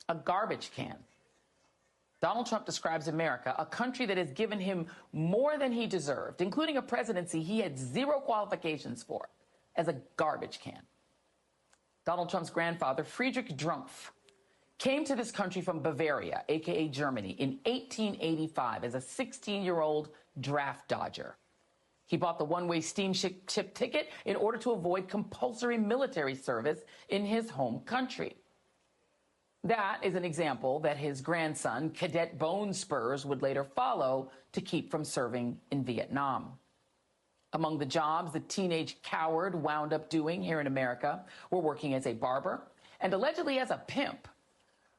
A garbage can. Donald Trump describes America, a country that has given him more than he deserved, including a presidency he had zero qualifications for, as a garbage can. Donald Trump's grandfather, Friedrich Drumpf, came to this country from Bavaria, aka Germany, in 1885 as a 16-year-old draft dodger. He bought the one-way steamship ticket in order to avoid compulsory military service in his home country. That is an example that his grandson, Cadet Bone Spurs, would later follow to keep from serving in Vietnam. Among the jobs the teenage coward wound up doing here in America were working as a barber and allegedly as a pimp,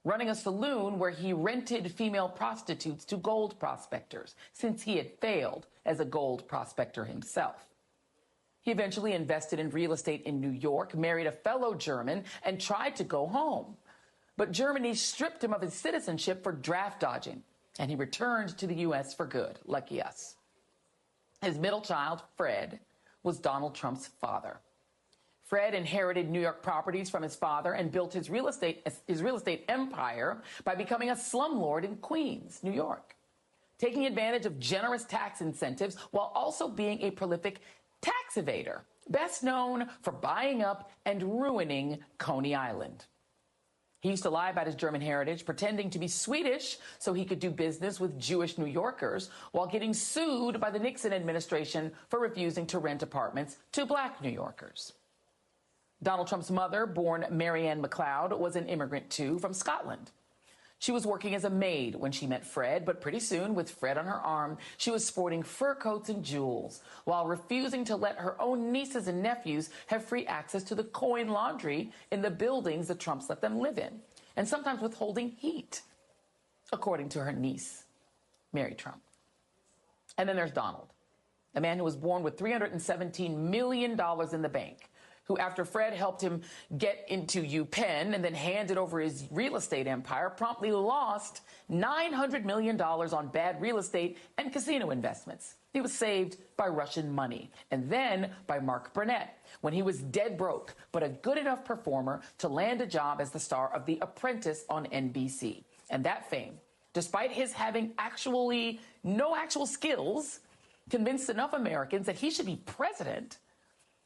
running a saloon where he rented female prostitutes to gold prospectors, since he had failed as a gold prospector himself. He eventually invested in real estate in New York, married a fellow German, and tried to go home. But Germany stripped him of his citizenship for draft dodging, and he returned to the U.S. for good. Lucky us. His middle child, Fred, was Donald Trump's father. Fred inherited New York properties from his father and built his real estate empire by becoming a slumlord in Queens, New York, taking advantage of generous tax incentives while also being a prolific tax evader, best known for buying up and ruining Coney Island. He used to lie about his German heritage, pretending to be Swedish so he could do business with Jewish New Yorkers, while getting sued by the Nixon administration for refusing to rent apartments to black New Yorkers. Donald Trump's mother, born Marianne McLeod, was an immigrant too, from Scotland. She was working as a maid when she met Fred, but pretty soon, with Fred on her arm, she was sporting fur coats and jewels, while refusing to let her own nieces and nephews have free access to the coin laundry in the buildings the Trumps let them live in, and sometimes withholding heat, according to her niece, Mary Trump. And then there's Donald, a man who was born with $317 million in the bank, who, after Fred helped him get into UPenn and then handed over his real estate empire, promptly lost $900 million on bad real estate and casino investments. He was saved by Russian money, and then by Mark Burnett, when he was dead broke, but a good enough performer to land a job as the star of The Apprentice on NBC. And that fame, despite his having no actual skills, convinced enough Americans that he should be president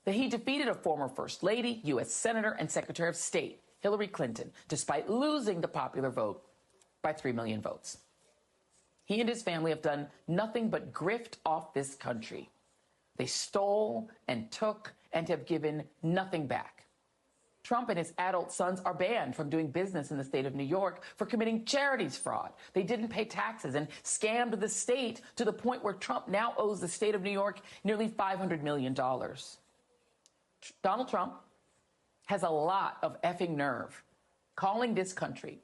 that he defeated a former First Lady, U.S. Senator, and Secretary of State, Hillary Clinton, despite losing the popular vote by 3 million votes. He and his family have done nothing but grift off this country. They stole and took and have given nothing back. Trump and his adult sons are banned from doing business in the state of New York for committing charities fraud. They didn't pay taxes and scammed the state to the point where Trump now owes the state of New York nearly $500 million. Donald Trump has a lot of effing nerve calling this country,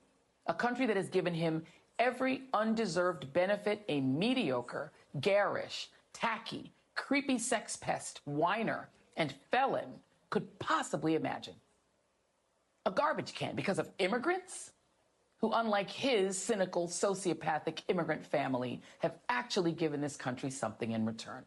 a country that has given him every undeserved benefit a mediocre, garish, tacky, creepy sex pest, whiner, and felon could possibly imagine. A garbage can because of immigrants who, unlike his cynical, sociopathic immigrant family, have actually given this country something in return.